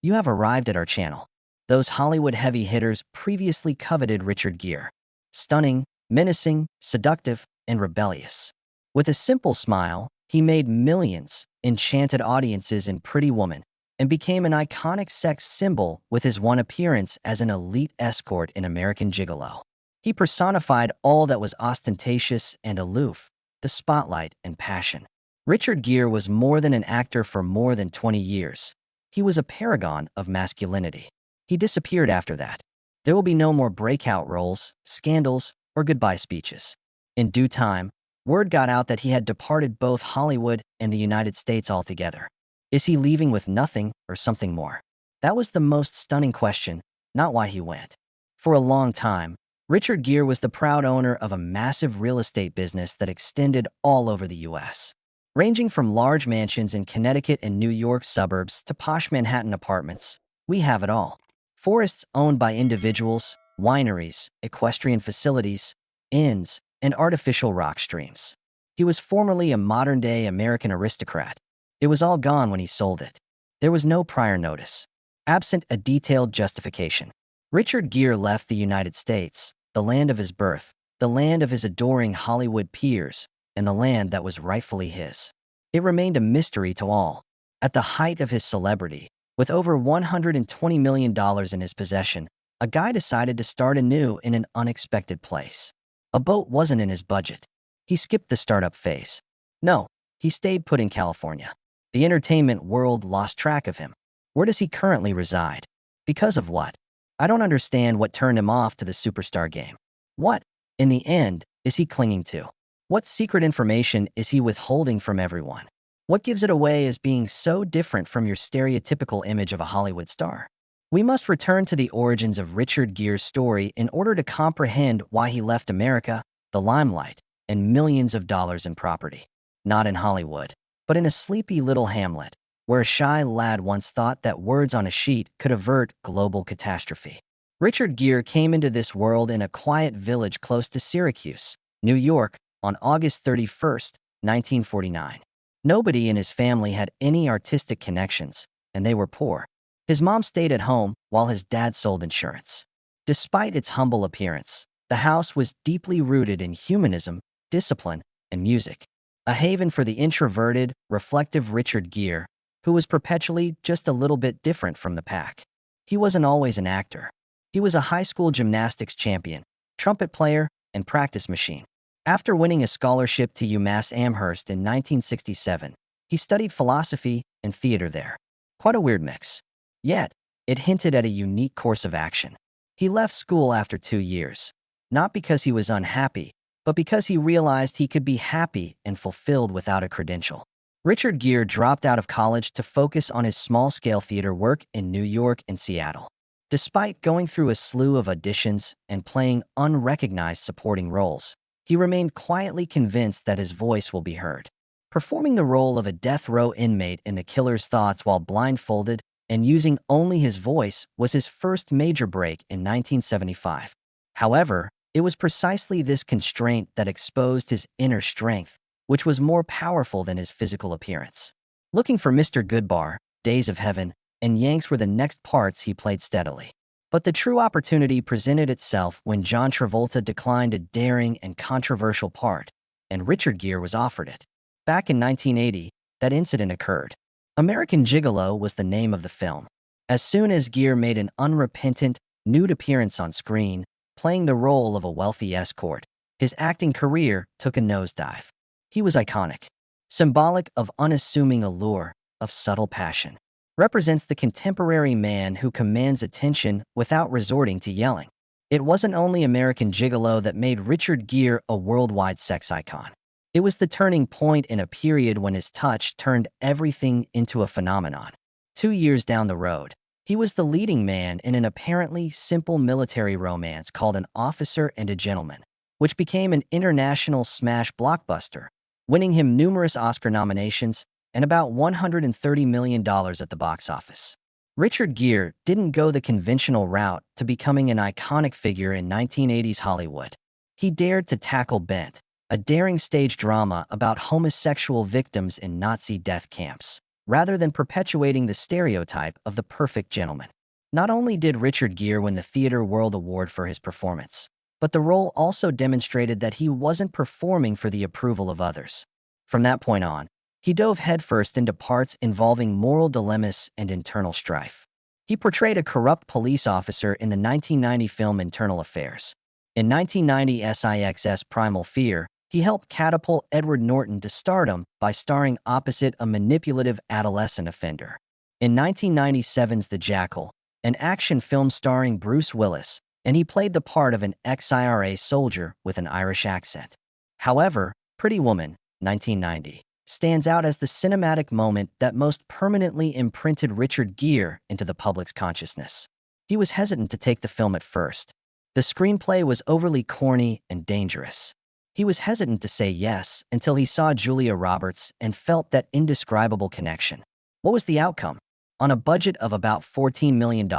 You have arrived at our channel. Those Hollywood heavy hitters previously coveted Richard Gere. Stunning, menacing, seductive, and rebellious. With a simple smile, he made millions, enchanted audiences in Pretty Woman, and became an iconic sex symbol with his one appearance as an elite escort in American Gigolo. He personified all that was ostentatious and aloof, the spotlight and passion. Richard Gere was more than an actor for more than 20 years. He was a paragon of masculinity. He disappeared after that. There will be no more breakout roles, scandals, or goodbye speeches. In due time, word got out that he had departed both Hollywood and the United States altogether. Is he leaving with nothing or something more? That was the most stunning question, not why he went. For a long time, Richard Gere was the proud owner of a massive real estate business that extended all over the U.S. Ranging from large mansions in Connecticut and New York suburbs to posh Manhattan apartments, we have it all. Forests owned by individuals, wineries, equestrian facilities, inns, and artificial rock streams. He was formerly a modern-day American aristocrat. It was all gone when he sold it. There was no prior notice, absent a detailed justification. Richard Gere left the United States, the land of his birth, the land of his adoring Hollywood peers, and the land that was rightfully his. It remained a mystery to all. At the height of his celebrity, with over $120 million in his possession, a guy decided to start anew in an unexpected place. A boat wasn't in his budget. He skipped the startup phase. No, he stayed put in California. The entertainment world lost track of him. Where does he currently reside? Because of what? I don't understand what turned him off to the superstar game. What, in the end, is he clinging to? What secret information is he withholding from everyone? What gives it away as being so different from your stereotypical image of a Hollywood star? We must return to the origins of Richard Gere's story in order to comprehend why he left America, the limelight, and millions of dollars in property. Not in Hollywood, but in a sleepy little hamlet, where a shy lad once thought that words on a sheet could avert global catastrophe. Richard Gere came into this world in a quiet village close to Syracuse, New York, on August 31st, 1949. Nobody in his family had any artistic connections, and they were poor. His mom stayed at home while his dad sold insurance. Despite its humble appearance, the house was deeply rooted in humanism, discipline, and music. A haven for the introverted, reflective Richard Gere, who was perpetually just a little bit different from the pack. He wasn't always an actor. He was a high school gymnastics champion, trumpet player, and practice machine. After winning a scholarship to UMass Amherst in 1967, he studied philosophy and theater there. Quite a weird mix. Yet, it hinted at a unique course of action. He left school after 2 years, not because he was unhappy, but because he realized he could be happy and fulfilled without a credential. Richard Gere dropped out of college to focus on his small-scale theater work in New York and Seattle. Despite going through a slew of auditions and playing unrecognized supporting roles, he remained quietly convinced that his voice will be heard. Performing the role of a death row inmate in The Killer's Thoughts while blindfolded and using only his voice was his first major break in 1975. However, it was precisely this constraint that exposed his inner strength, which was more powerful than his physical appearance. Looking for Mr. Goodbar, Days of Heaven, and Yanks were the next parts he played steadily. But the true opportunity presented itself when John Travolta declined a daring and controversial part, and Richard Gere was offered it. Back in 1980, that incident occurred. American Gigolo was the name of the film. As soon as Gere made an unrepentant, nude appearance on screen, playing the role of a wealthy escort, his acting career took a nosedive. He was iconic, symbolic of unassuming allure, of subtle passion. Represents the contemporary man who commands attention without resorting to yelling. It wasn't only American Gigolo that made Richard Gere a worldwide sex icon. It was the turning point in a period when his touch turned everything into a phenomenon. 2 years down the road, he was the leading man in an apparently simple military romance called An Officer and a Gentleman, which became an international smash blockbuster, winning him numerous Oscar nominations and about $130 million at the box office. Richard Gere didn't go the conventional route to becoming an iconic figure in 1980s Hollywood. He dared to tackle Bent, a daring stage drama about homosexual victims in Nazi death camps. rather than perpetuating the stereotype of the perfect gentleman. Not only did Richard Gere win the Theatre World Award for his performance, but the role also demonstrated that he wasn't performing for the approval of others. From that point on, he dove headfirst into parts involving moral dilemmas and internal strife. He portrayed a corrupt police officer in the 1990 film Internal Affairs. In 1990 SIX's Primal Fear, he helped catapult Edward Norton to stardom by starring opposite a manipulative adolescent offender. In 1997's The Jackal, an action film starring Bruce Willis, and he played the part of an ex-IRA soldier with an Irish accent. However, Pretty Woman, 1990, stands out as the cinematic moment that most permanently imprinted Richard Gere into the public's consciousness. He was hesitant to take the film at first. The screenplay was overly corny and dangerous. He was hesitant to say yes until he saw Julia Roberts and felt that indescribable connection. What was the outcome? On a budget of about $14 million,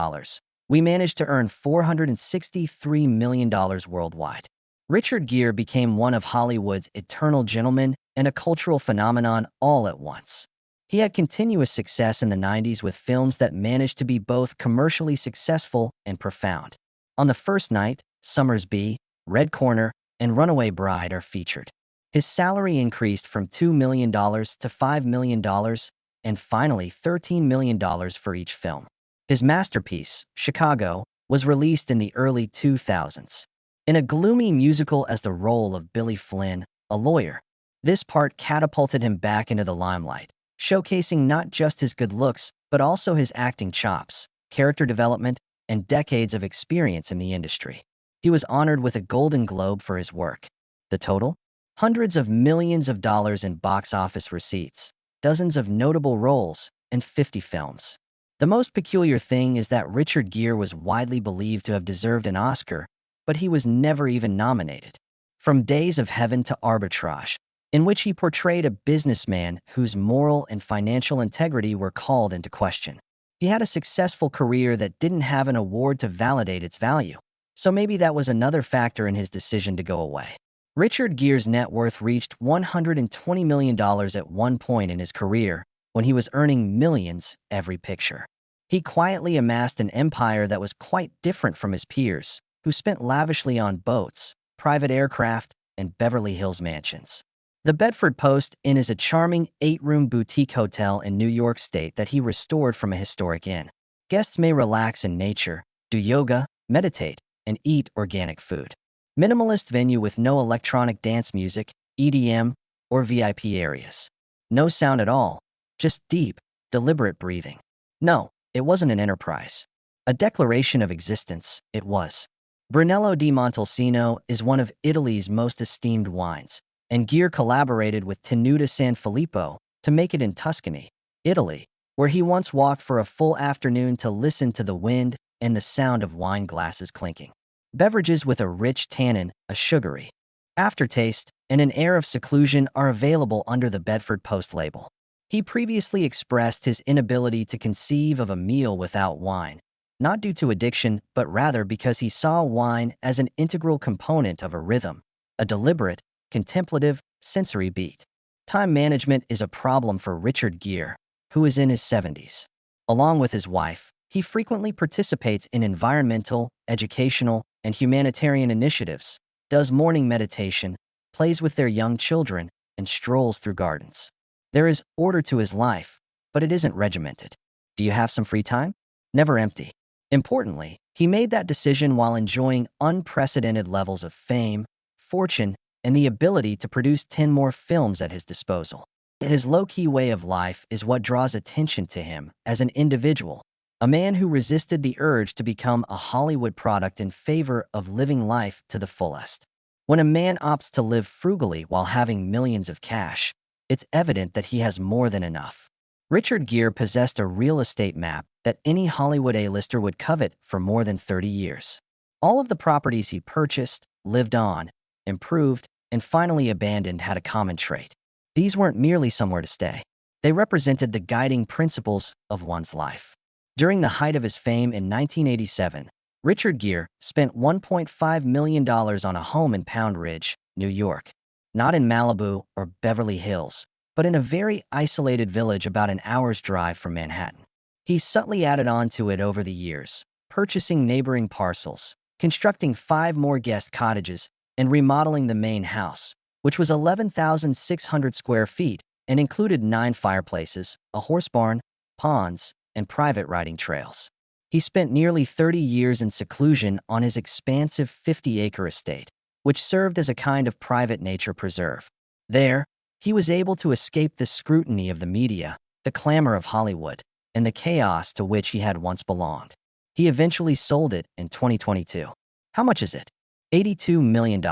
we managed to earn $463 million worldwide. Richard Gere became one of Hollywood's eternal gentlemen and a cultural phenomenon all at once. He had continuous success in the 90s with films that managed to be both commercially successful and profound. On the First Night, Summer's Bee, Red Corner, and Runaway Bride are featured. His salary increased from $2 million to $5 million, and finally $13 million for each film. His masterpiece, Chicago, was released in the early 2000s. In a gloomy musical as the role of Billy Flynn, a lawyer, this part catapulted him back into the limelight, showcasing not just his good looks, but also his acting chops, character development, and decades of experience in the industry. He was honored with a Golden Globe for his work. The total? Hundreds of millions of dollars in box office receipts, dozens of notable roles, and 50 films. The most peculiar thing is that Richard Gere was widely believed to have deserved an Oscar, but he was never even nominated. From Days of Heaven to Arbitrage, in which he portrayed a businessman whose moral and financial integrity were called into question. He had a successful career that didn't have an award to validate its value, so maybe that was another factor in his decision to go away. Richard Gere's net worth reached $120 million at one point in his career, when he was earning millions every picture. He quietly amassed an empire that was quite different from his peers, who spent lavishly on boats, private aircraft, and Beverly Hills mansions. The Bedford Post Inn is a charming 8-room boutique hotel in New York State that he restored from a historic inn. Guests may relax in nature, do yoga, meditate, and eat organic food. Minimalist venue with no electronic dance music, EDM, or VIP areas. No sound at all, just deep, deliberate breathing. No, it wasn't an enterprise. A declaration of existence, it was. Brunello di Montalcino is one of Italy's most esteemed wines, and Gere collaborated with Tenuta Sanfilippo to make it in Tuscany, Italy, where he once walked for a full afternoon to listen to the wind and the sound of wine glasses clinking. Beverages with a rich tannin, a sugary aftertaste, and an air of seclusion are available under the Bedford Post label. He previously expressed his inability to conceive of a meal without wine, not due to addiction, but rather because he saw wine as an integral component of a rhythm, a deliberate, contemplative, sensory beat. Time management is a problem for Richard Gere, who is in his 70s. Along with his wife, he frequently participates in environmental, educational, and humanitarian initiatives, does morning meditation, plays with their young children, and strolls through gardens. There is order to his life, but it isn't regimented. Do you have some free time? Never empty. Importantly, he made that decision while enjoying unprecedented levels of fame, fortune, and the ability to produce 10 more films at his disposal. His low-key way of life is what draws attention to him as an individual, a man who resisted the urge to become a Hollywood product in favor of living life to the fullest. When a man opts to live frugally while having millions of cash, it's evident that he has more than enough. Richard Gere possessed a real estate map that any Hollywood A-lister would covet for more than 30 years. All of the properties he purchased, lived on, improved, and finally abandoned had a common trait. These weren't merely somewhere to stay. They represented the guiding principles of one's life. During the height of his fame in 1987, Richard Gere spent $1.5 million on a home in Pound Ridge, New York. Not in Malibu or Beverly Hills, but but in a very isolated village about an hour's drive from Manhattan. He subtly added on to it over the years, purchasing neighboring parcels, constructing 5 more guest cottages, and remodeling the main house, which was 11,600 square feet and included 9 fireplaces, a horse barn, ponds, and private riding trails. He spent nearly 30 years in seclusion on his expansive 50-acre estate, which served as a kind of private nature preserve. There, he was able to escape the scrutiny of the media, the clamor of Hollywood, and the chaos to which he had once belonged. He eventually sold it in 2022. How much is it? $82 million.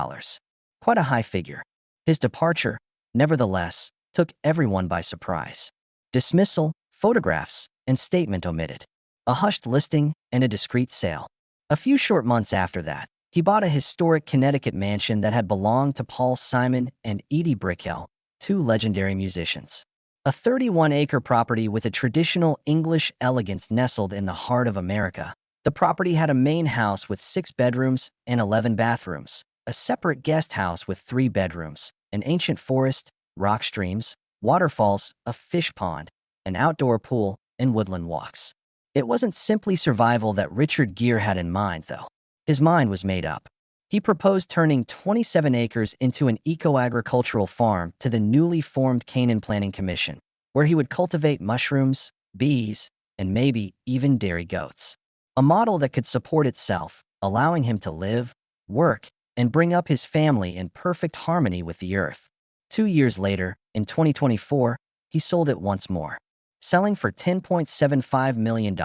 Quite a high figure. His departure, nevertheless, took everyone by surprise. Dismissal, photographs, and statement omitted. A hushed listing and a discreet sale. A few short months after that, he bought a historic Connecticut mansion that had belonged to Paul Simon and Edie Brickell, 2 legendary musicians. A 31-acre property with a traditional English elegance nestled in the heart of America. The property had a main house with 6 bedrooms and 11 bathrooms, a separate guest house with 3 bedrooms, an ancient forest, rock streams, waterfalls, a fish pond, an outdoor pool, and woodland walks. It wasn't simply survival that Richard Gere had in mind, though. His mind was made up. He proposed turning 27 acres into an eco-agricultural farm to the newly formed Canaan Planning Commission, where he would cultivate mushrooms, bees, and maybe even dairy goats. A model that could support itself, allowing him to live, work, and bring up his family in perfect harmony with the earth. 2 years later, in 2024, he sold it once more, selling for $10.75 million,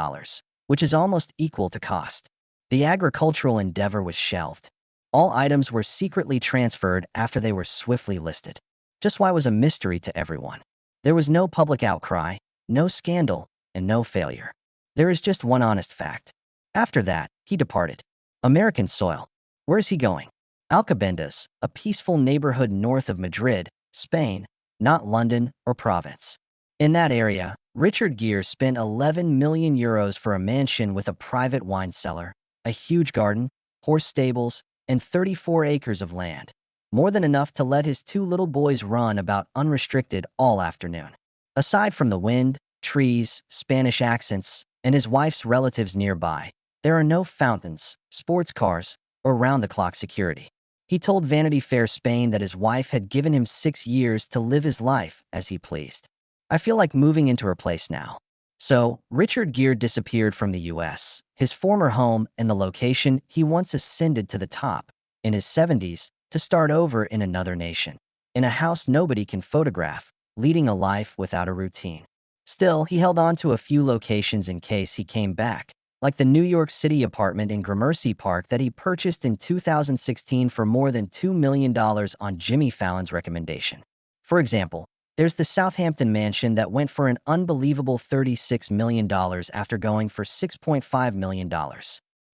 which is almost equal to cost. The agricultural endeavor was shelved. All items were secretly transferred after they were swiftly listed. Just why was a mystery to everyone. There was no public outcry, no scandal, and no failure. There is just one honest fact. After that, he departed. American soil. Where is he going? Alcobendas, a peaceful neighborhood north of Madrid, Spain, not London or Provence. In that area, Richard Gere spent 11 million euros for a mansion with a private wine cellar, a huge garden, horse stables, and 34 acres of land. More than enough to let his 2 little boys run about unrestricted all afternoon. Aside from the wind, trees, Spanish accents, and his wife's relatives nearby, there are no fountains, sports cars, or round-the-clock security. He told Vanity Fair Spain that his wife had given him 6 years to live his life as he pleased. I feel like moving into her place now. So, Richard Gere disappeared from the US, his former home and the location he once ascended to the top, in his 70s, to start over in another nation, in a house nobody can photograph, leading a life without a routine. Still, he held on to a few locations in case he came back, like the New York City apartment in Gramercy Park that he purchased in 2016 for more than $2 million on Jimmy Fallon's recommendation. For example, there's the Southampton mansion that went for an unbelievable $36 million after going for $6.5 million.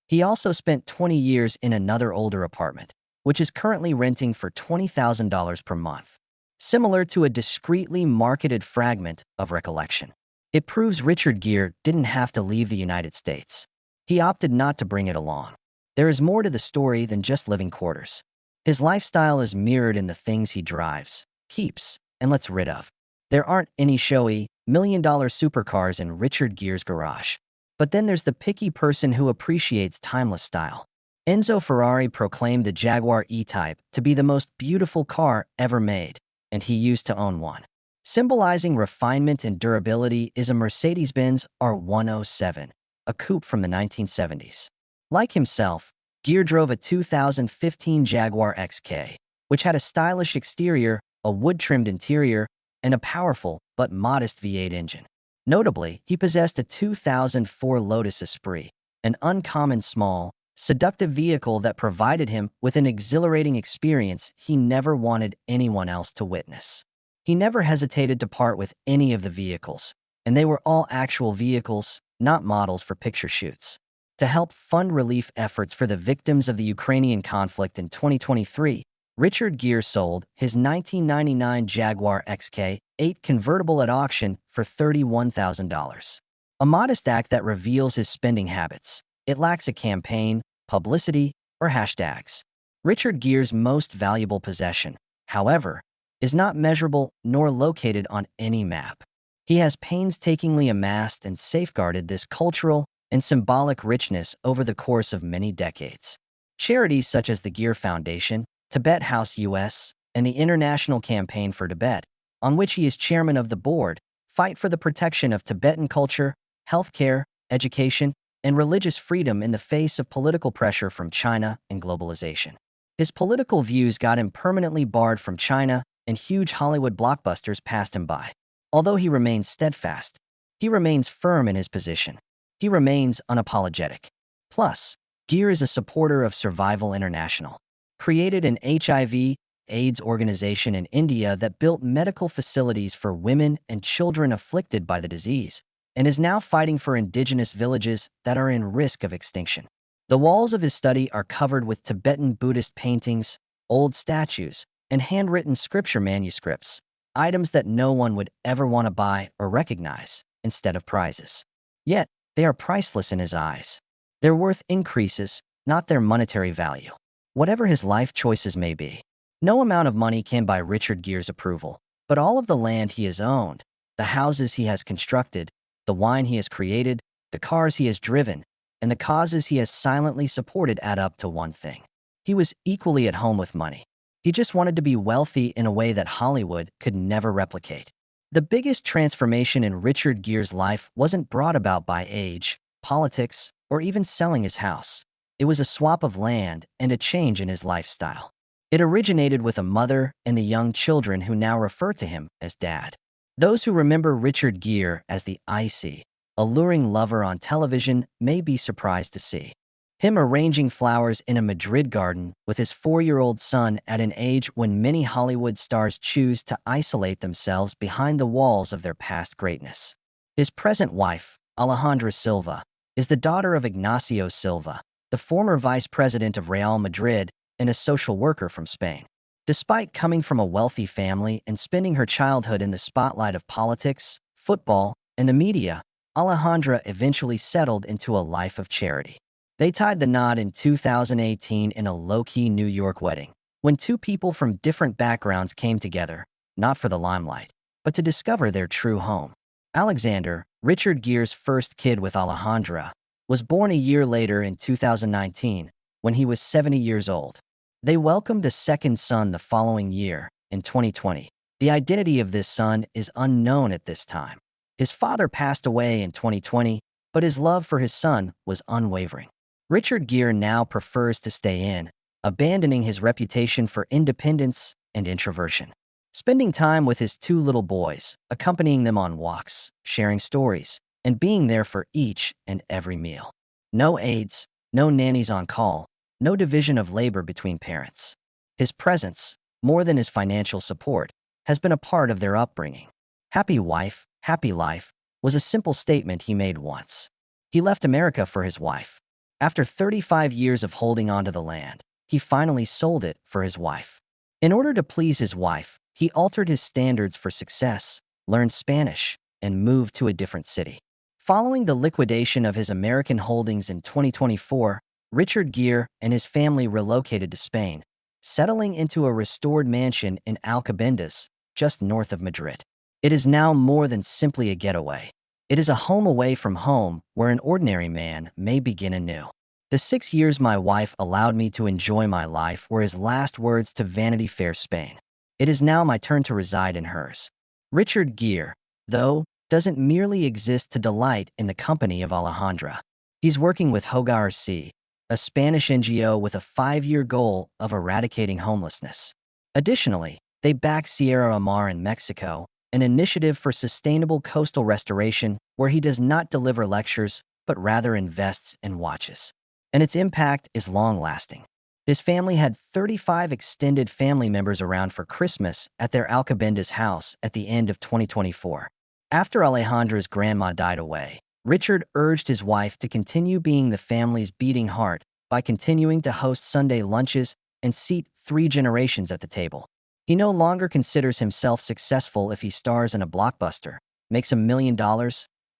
He also spent 20 years in another older apartment, which is currently renting for $20,000 per month. Similar to a discreetly marketed fragment of recollection. It proves Richard Gere didn't have to leave the United States. He opted not to bring it along. There is more to the story than just living quarters. His lifestyle is mirrored in the things he drives, keeps, and lets rid of. There aren't any showy, million-dollar supercars in Richard Gere's garage. But then there's the picky person who appreciates timeless style. Enzo Ferrari proclaimed the Jaguar E-Type to be the most beautiful car ever made, and he used to own one. Symbolizing refinement and durability is a Mercedes-Benz R107, a coupe from the 1970s. Like himself, Gere drove a 2015 Jaguar XK, which had a stylish exterior, a wood-trimmed interior, and a powerful but modest V8 engine. Notably, he possessed a 2004 Lotus Esprit, an uncommon small, seductive vehicle that provided him with an exhilarating experience he never wanted anyone else to witness. He never hesitated to part with any of the vehicles, and they were all actual vehicles, not models for picture shoots. To help fund relief efforts for the victims of the Ukrainian conflict in 2023, Richard Gere sold his 1999 Jaguar XK8 convertible at auction for $31,000. A modest act that reveals his spending habits. It lacks a campaign, publicity, or hashtags. Richard Gere's most valuable possession, however, is not measurable nor located on any map. He has painstakingly amassed and safeguarded this cultural and symbolic richness over the course of many decades. Charities such as the Gere Foundation, Tibet House US, and the International Campaign for Tibet, on which he is chairman of the board, fight for the protection of Tibetan culture, healthcare, education, and religious freedom in the face of political pressure from China and globalization. His political views got him permanently barred from China, and huge Hollywood blockbusters passed him by. Although he remains steadfast, he remains firm in his position. He remains unapologetic. Plus, Gere is a supporter of Survival International, created an HIV/AIDS organization in India that built medical facilities for women and children afflicted by the disease, and is now fighting for indigenous villages that are in risk of extinction. The walls of his study are covered with Tibetan Buddhist paintings, old statues, and handwritten scripture manuscripts, items that no one would ever want to buy or recognize instead of prizes. Yet, they are priceless in his eyes. Their worth increases, not their monetary value. Whatever his life choices may be, no amount of money can buy Richard Gere's approval, but all of the land he has owned, the houses he has constructed, the wine he has created, the cars he has driven, and the causes he has silently supported add up to one thing. He was equally at home with money. He just wanted to be wealthy in a way that Hollywood could never replicate. The biggest transformation in Richard Gere's life wasn't brought about by age, politics, or even selling his house. It was a swap of land and a change in his lifestyle. It originated with a mother and the young children who now refer to him as Dad. Those who remember Richard Gere as the icy, alluring lover on television may be surprised to see him arranging flowers in a Madrid garden with his 4-year-old son at an age when many Hollywood stars choose to isolate themselves behind the walls of their past greatness. His present wife, Alejandra Silva, is the daughter of Ignacio Silva, the former vice president of Real Madrid and a social worker from Spain. Despite coming from a wealthy family and spending her childhood in the spotlight of politics, football, and the media, Alejandra eventually settled into a life of charity. They tied the knot in 2018 in a low-key New York wedding, when two people from different backgrounds came together, not for the limelight, but to discover their true home. Alexander, Richard Gere's first kid with Alejandra, was born a year later in 2019, when he was 70 years old. They welcomed a second son the following year, in 2020. The identity of this son is unknown at this time. His father passed away in 2020, but his love for his son was unwavering. Richard Gere now prefers to stay in, abandoning his reputation for independence and introversion. Spending time with his two little boys, accompanying them on walks, sharing stories, and being there for each and every meal. No aides, no nannies on call, no division of labor between parents. His presence, more than his financial support, has been a part of their upbringing. Happy wife, happy life was a simple statement he made once. He left America for his wife. After 35 years of holding onto the land, he finally sold it for his wife. In order to please his wife, he altered his standards for success, learned Spanish, and moved to a different city. Following the liquidation of his American holdings in 2024, Richard Gere and his family relocated to Spain, settling into a restored mansion in Alcobendas, just north of Madrid. It is now more than simply a getaway. It is a home away from home where an ordinary man may begin anew. The 6 years my wife allowed me to enjoy my life were his last words to Vanity Fair Spain. It is now my turn to reside in hers. Richard Gere, though, doesn't merely exist to delight in the company of Alejandra. He's working with Hogar C, a Spanish NGO with a 5-year goal of eradicating homelessness. Additionally, they back Sierra Mar in Mexico, an initiative for sustainable coastal restoration where he does not deliver lectures, but rather invests in watches. And its impact is long-lasting. His family had 35 extended family members around for Christmas at their Alcobendas house at the end of 2024. After Alejandra's grandma died away, Richard urged his wife to continue being the family's beating heart by continuing to host Sunday lunches and seat 3 generations at the table. He no longer considers himself successful if he stars in a blockbuster, makes $1 million,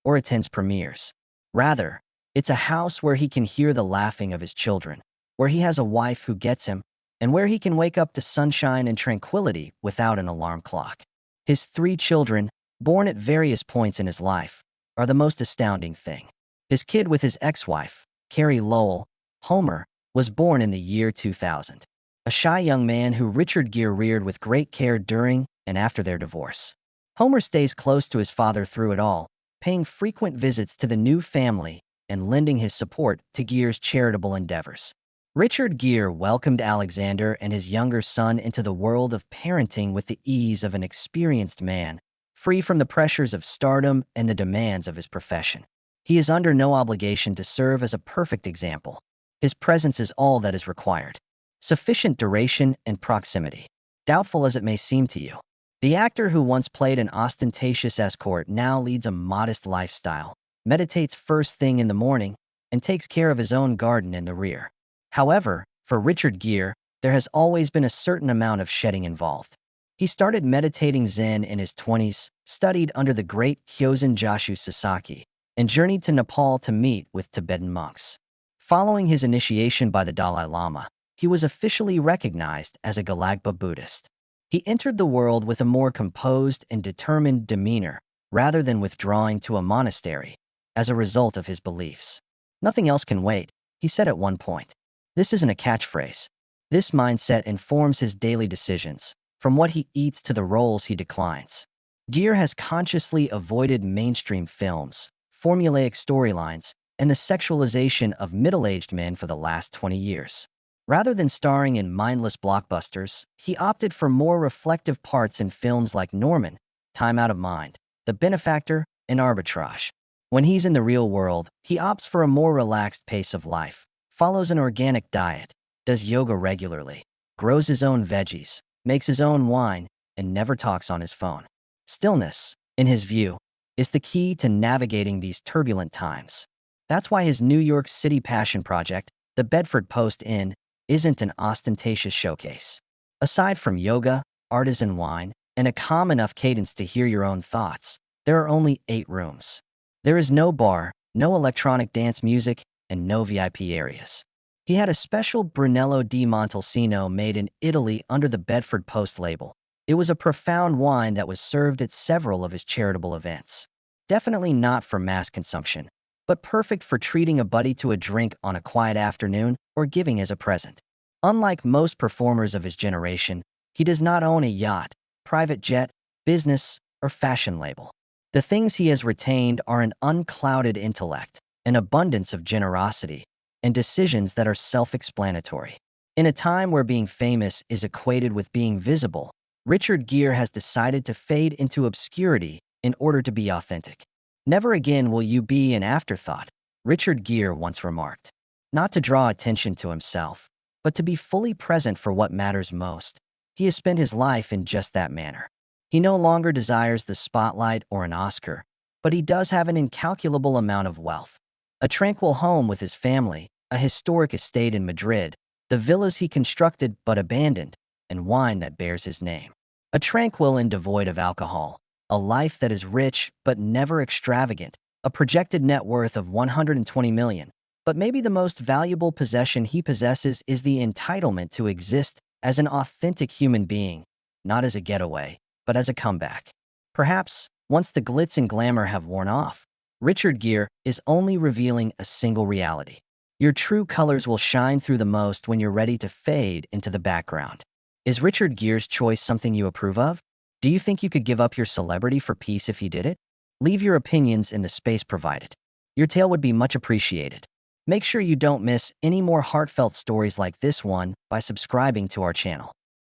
or attends premieres. Rather, it's a house where he can hear the laughing of his children, where he has a wife who gets him, and where he can wake up to sunshine and tranquility without an alarm clock. His 3 children, born at various points in his life, are the most astounding thing. His kid with his ex-wife, Carrie Lowell, Homer, was born in the year 2000. A shy young man who Richard Gere reared with great care during and after their divorce. Homer stays close to his father through it all, paying frequent visits to the new family and lending his support to Gere's charitable endeavors. Richard Gere welcomed Alexander and his younger son into the world of parenting with the ease of an experienced man, free from the pressures of stardom and the demands of his profession. He is under no obligation to serve as a perfect example. His presence is all that is required. Sufficient duration and proximity. Doubtful as it may seem to you. The actor who once played an ostentatious escort now leads a modest lifestyle, meditates first thing in the morning, and takes care of his own garden in the rear. However, for Richard Gere, there has always been a certain amount of shedding involved. He started meditating Zen in his 20s, studied under the great Kyozen Joshu Sasaki, and journeyed to Nepal to meet with Tibetan monks. Following his initiation by the Dalai Lama, he was officially recognized as a Gelagpa Buddhist. He entered the world with a more composed and determined demeanor, rather than withdrawing to a monastery, as a result of his beliefs. "Nothing else can wait," he said at one point. This isn't a catchphrase. This mindset informs his daily decisions, from what he eats to the roles he declines. Gere has consciously avoided mainstream films, formulaic storylines, and the sexualization of middle-aged men for the last 20 years. Rather than starring in mindless blockbusters, he opted for more reflective parts in films like Norman, Time Out of Mind, The Benefactor, and Arbitrage. When he's in the real world, he opts for a more relaxed pace of life, follows an organic diet, does yoga regularly, grows his own veggies, makes his own wine, and never talks on his phone. Stillness, in his view, is the key to navigating these turbulent times. That's why his New York City passion project, the Bedford Post Inn, isn't an ostentatious showcase. Aside from yoga, artisan wine, and a calm enough cadence to hear your own thoughts, there are only 8 rooms. There is no bar, no electronic dance music, and no VIP areas. He had a special Brunello di Montalcino made in Italy under the Bedford Post label. It was a profound wine that was served at several of his charitable events. Definitely not for mass consumption, but perfect for treating a buddy to a drink on a quiet afternoon or giving as a present. Unlike most performers of his generation, he does not own a yacht, private jet, business, or fashion label. The things he has retained are an unclouded intellect, an abundance of generosity, and decisions that are self-explanatory. In a time where being famous is equated with being visible, Richard Gere has decided to fade into obscurity in order to be authentic. "Never again will you be an afterthought," Richard Gere once remarked. Not to draw attention to himself, but to be fully present for what matters most. He has spent his life in just that manner. He no longer desires the spotlight or an Oscar, but he does have an incalculable amount of wealth. A tranquil home with his family, a historic estate in Madrid, the villas he constructed but abandoned, and wine that bears his name. A tranquil and devoid of alcohol, a life that is rich but never extravagant, a projected net worth of $120 million. But maybe the most valuable possession he possesses is the entitlement to exist as an authentic human being, not as a getaway, but as a comeback. Perhaps, once the glitz and glamour have worn off, Richard Gere is only revealing a single reality. Your true colors will shine through the most when you're ready to fade into the background. Is Richard Gere's choice something you approve of? Do you think you could give up your celebrity for peace if he did it? Leave your opinions in the space provided. Your tale would be much appreciated. Make sure you don't miss any more heartfelt stories like this one by subscribing to our channel.